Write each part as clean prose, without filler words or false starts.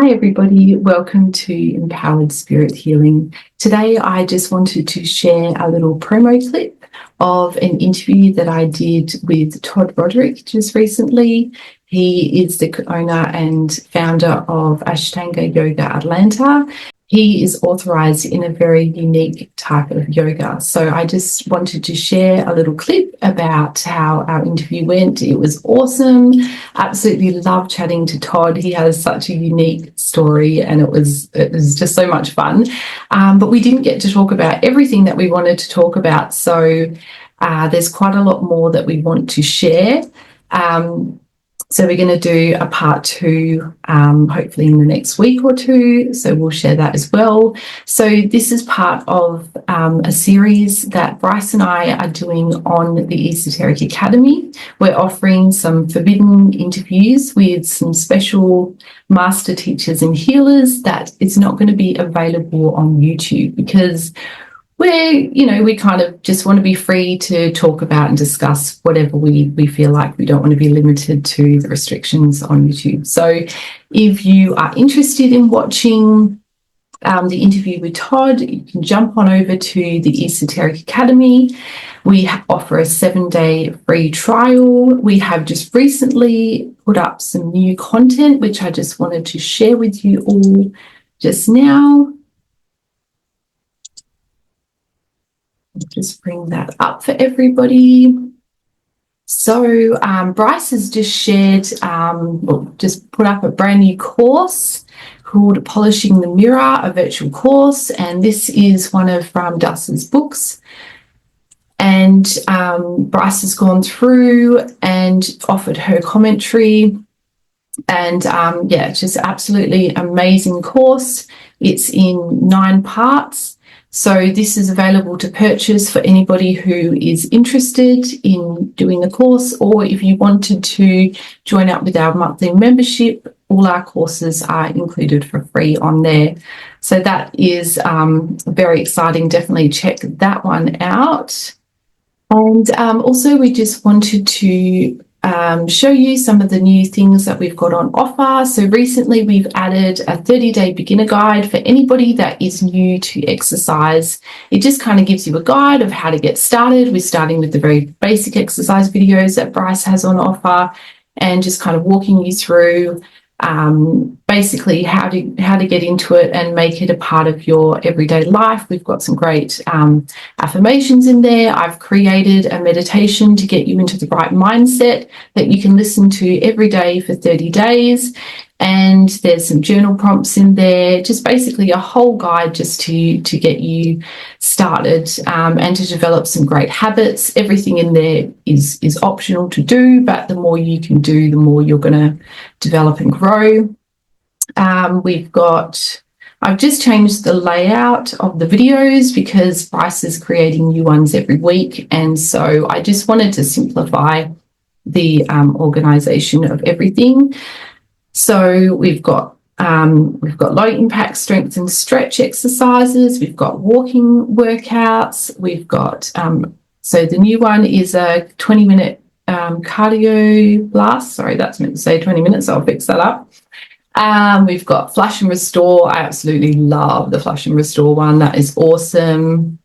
Hi everybody, welcome to Empowered Spirit Healing. Today I just wanted to share a little promo clip of an interview that I did with Todd Roderick just recently. He is the owner and founder of Ashtangayoga Atlanta. He is authorized in a very unique type of yoga. So I just wanted to share a little clip about how our interview went. It was awesome. Absolutely loved chatting to Todd. He has such a unique story and it was just so much fun. But we didn't get to talk about everything that we wanted to talk about. So there's quite a lot more that we want to share. So we're going to do a part two, hopefully in the next week or two. So we'll share that as well. So this is part of a series that Bryce and I are doing on the Esoteric Academy. We're offering some forbidden interviews with some special master teachers and healers that is not going to be available on YouTube because we kind of just want to be free to talk about and discuss whatever we feel like. We don't want to be limited to the restrictions on YouTube. So if you are interested in watching the interview with Todd, you can jump on over to the Esoteric Academy. We offer a 7-day free trial. We have just recently put up some new content, which I just wanted to share with you all just now. Just bring that up for everybody. So Bryce has just shared, just put up a brand new course called Polishing the Mirror, a virtual course. And this is one of Dus's books. And Bryce has gone through and offered her commentary. And it's just absolutely amazing course. It's in 9 parts. So this is available to purchase for anybody who is interested in doing the course, or if you wanted to join up with our monthly membership, all our courses are included for free on there. So that is very exciting. Definitely check that one out. And also we just wanted to show you some of the new things that we've got on offer. So recently we've added a 30-day beginner guide for anybody that is new to exercise. It just kind of gives you a guide of how to get started. We're starting with the very basic exercise videos that Bryce has on offer and just kind of walking you through basically how to get into it and make it a part of your everyday life. We've got some great affirmations in there. I've created a meditation to get you into the right mindset that you can listen to every day for 30 days. And there's some journal prompts in there, just basically a whole guide just to get you started and to develop some great habits. Everything in there is optional to do, but the more you can do, the more you're going to develop and grow. I've just changed the layout of the videos because Bryce is creating new ones every week. And so I just wanted to simplify the organization of everything. So we've got low impact strength and stretch exercises. We've got walking workouts. We've got so the new one is a 20-minute cardio blast. Sorry, that's meant to say 20 minutes. I'll fix that up. We've got flash and restore. I absolutely love the flash and restore one. That is awesome.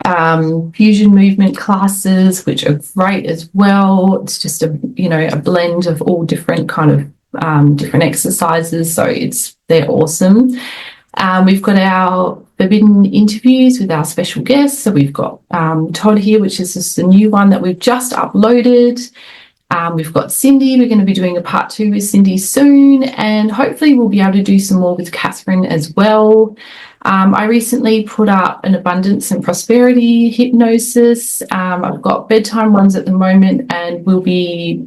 Fusion movement classes, which are great as well. It's just a blend of all different kind of different exercises, so they're awesome. We've got our forbidden interviews with our special guests. So we've got Todd here, which is just a new one that we've just uploaded. We've got Cindy. We're going to be doing a part 2 with Cindy soon, and hopefully we'll be able to do some more with Catherine as well. I recently put up an abundance and prosperity hypnosis. I've got bedtime ones at the moment, and we'll be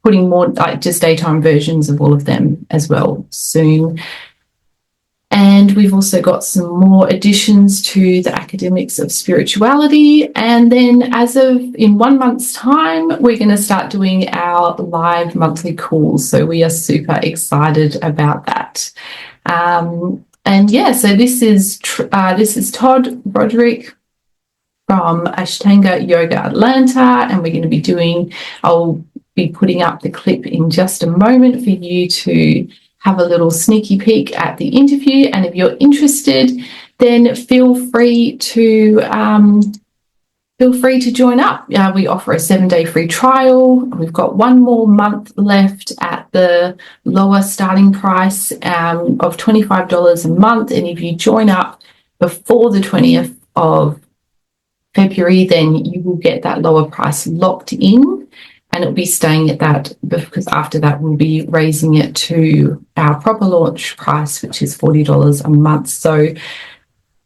putting more like just daytime versions of all of them as well soon. And we've also got some more additions to the Academics of Spirituality. And then as of in 1 month's time, we're going to start doing our live monthly calls. So we are super excited about that. So this is Todd Roderick from Ashtangayoga Atlanta, and we're going to be I'll be putting up the clip in just a moment for you to have a little sneaky peek at the interview. And if you're interested, then feel free to join up. We offer a 7-day free trial. We've got 1 more month left at the lower starting price of $25 a month. And if you join up before the 20th of February, then you will get that lower price locked in, and it'll be staying at that, because after that we'll be raising it to our proper launch price, which is $40 a month. So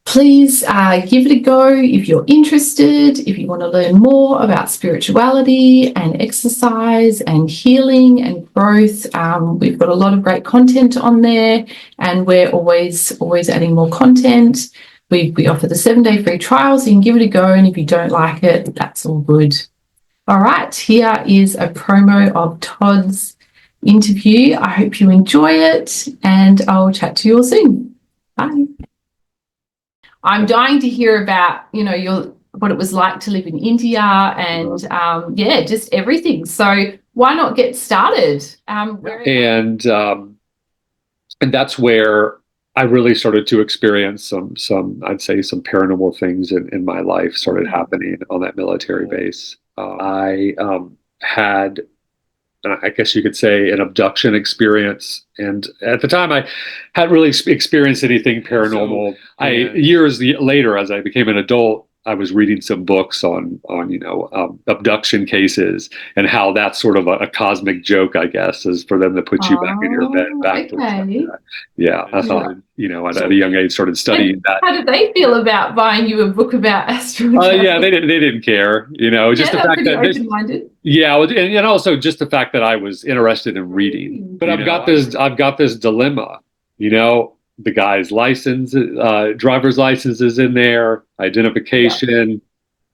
please give it a go if you're interested, if you want to learn more about spirituality and exercise and healing and growth. We've got a lot of great content on there, and we're always adding more content. We offer the 7-day free trial, so you can give it a go, and if you don't like it, that's all good. All right, here is a promo of Todd's interview. I hope you enjoy it, and I'll chat to you all soon. Bye. I'm dying to hear about, what it was like to live in India and, just everything. So why not get started? And that's where I really started to experience some I'd say some paranormal things in my life started happening on that military base. I had, I guess you could say, an abduction experience, and at the time I hadn't really experienced anything paranormal. Years later, as I became an adult, I was reading some books on abduction cases and how that's sort of a cosmic joke, I guess, is for them to put you back in your bed backwards. Okay. Yeah, I thought, at a young age, started studying that. How did they feel about buying you a book about astrology? They didn't care, just the fact that open-minded. Yeah, and also just the fact that I was interested in reading. But I've got this dilemma, the guy's license, driver's license is in there, identification,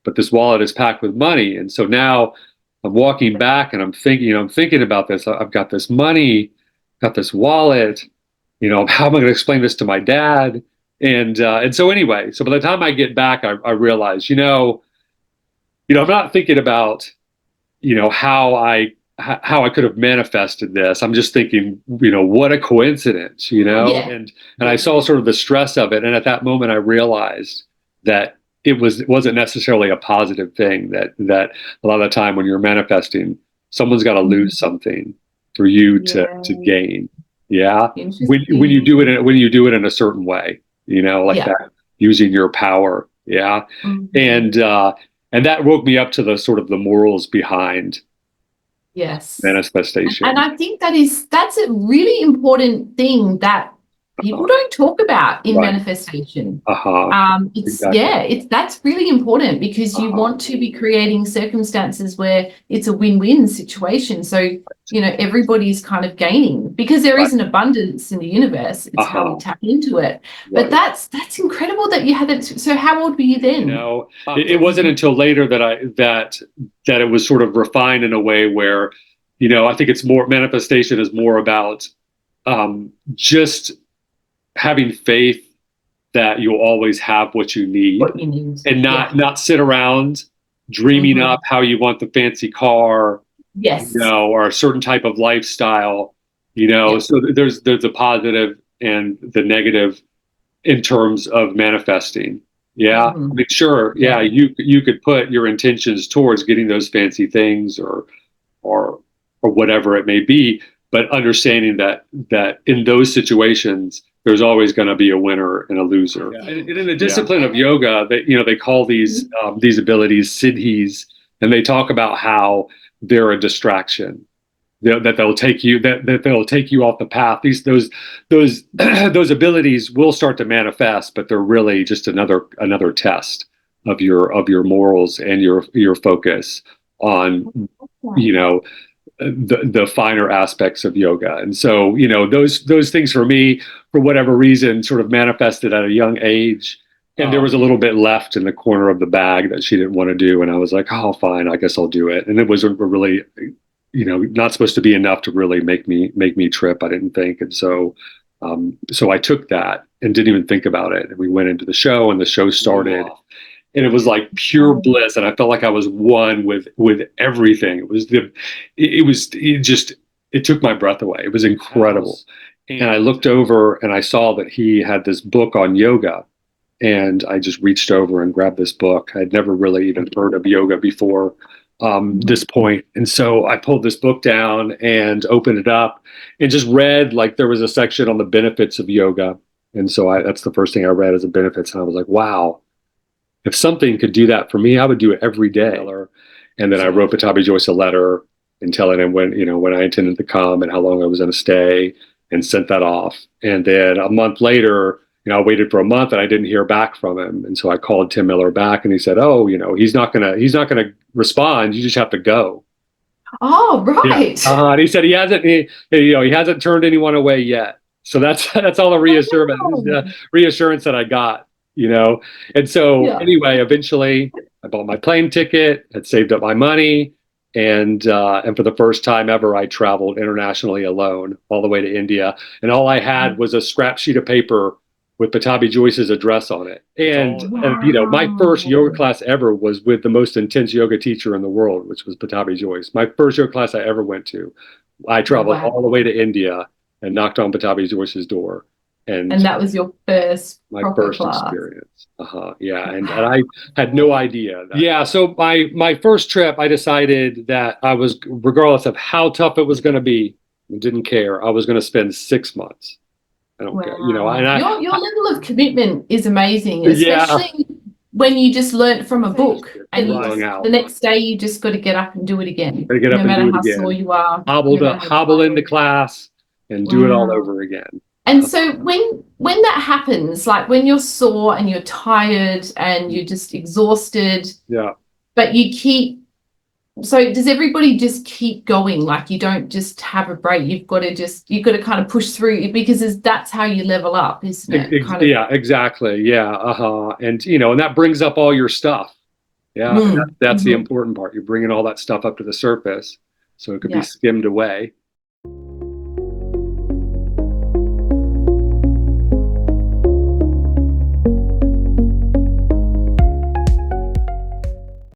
but this wallet is packed with money. And so now I'm walking back and I'm thinking about this. I've got this money, got this wallet, how am I going to explain this to my dad? And so anyway, so by the time I get back, I realize, I'm not thinking about, how I could have manifested this. I'm just thinking, what a coincidence, and I saw sort of the stress of it. And at that moment, I realized that it wasn't necessarily a positive thing, that a lot of the time when you're manifesting, someone's got to lose something for you to gain. Yeah. When you do it in a certain way, that, using your power. Yeah. Mm-hmm. And that woke me up to the sort of the morals behind manifestation. And I think that's a really important thing that people don't talk about in manifestation. Exactly. That's really important, because you want to be creating circumstances where it's a win-win situation. So, everybody's kind of gaining, because there is an abundance in the universe. It's how we tap into it. But that's incredible that you had that. So how old were you then? It wasn't until later that it was sort of refined in a way where, I think it's more, manifestation is more about just having faith that you'll always have what you need, and not sit around dreaming up how you want the fancy car, or a certain type of lifestyle, So there's a positive and the negative in terms of manifesting. I mean, sure, you could put your intentions towards getting those fancy things or whatever it may be, but understanding that in those situations, there's always going to be a winner and a loser. And in the discipline of yoga, they call these abilities siddhis, and they talk about how they're a distraction, that they'll take you off the path. Those abilities will start to manifest, but they're really just another test of your morals and your focus on the finer aspects of yoga. And so, those things for me, for whatever reason, sort of manifested at a young age. And there was a little bit left in the corner of the bag that she didn't want to do. And I was like, oh, fine, I guess I'll do it. And it was really, not supposed to be enough to really make me trip, I didn't think. And so I took that and didn't even think about it. And we went into the show, and the show started. And it was like pure bliss, and I felt like I was one with everything. It took my breath away. It was incredible. And I looked over and I saw that he had this book on yoga. And I just reached over and grabbed this book. I'd never really even heard of yoga before this point. And so I pulled this book down and opened it up and just read, like, there was a section on the benefits of yoga. And so that's the first thing I read as the benefits. And I was like, wow, if something could do that for me, I would do it every day. And then I wrote Pattabhi Jois a letter and telling him when I intended to come and how long I was going to stay, and sent that off. And then a month later, I waited for a month and I didn't hear back from him. And so I called Tim Miller back and he said, oh, he's not gonna respond. You just have to go. Oh, right. Yeah. And he said he hasn't turned anyone away yet. So that's all the reassurance that I got, And so anyway, eventually I bought my plane ticket, had saved up my money. And for the first time ever, I traveled internationally alone all the way to India. And all I had was a scrap sheet of paper with Pattabhi Jois's address on it. And my first yoga class ever was with the most intense yoga teacher in the world, which was Pattabhi Jois. My first yoga class I ever went to. I traveled all the way to India and knocked on Pattabhi Jois's door. And that was your first class. Experience. Yeah. And I had no idea. So my first trip, I decided that I was, regardless of how tough it was going to be, I didn't care. I was going to spend 6 months. I don't care. Your level of commitment is amazing, especially when you just learned from a book, and the next day you just got to get up and do it again. No matter how sore you are. Hobble into class and do it all over again. And so when that happens, like when you're sore and you're tired and you're just exhausted, but so does everybody just keep going? Like, you don't just have a break. You've got to kind of push through, because that's how you level up, isn't it? Yeah, exactly. Yeah. And, and that brings up all your stuff. Yeah. That's the important part. You're bringing all that stuff up to the surface so it could be skimmed away.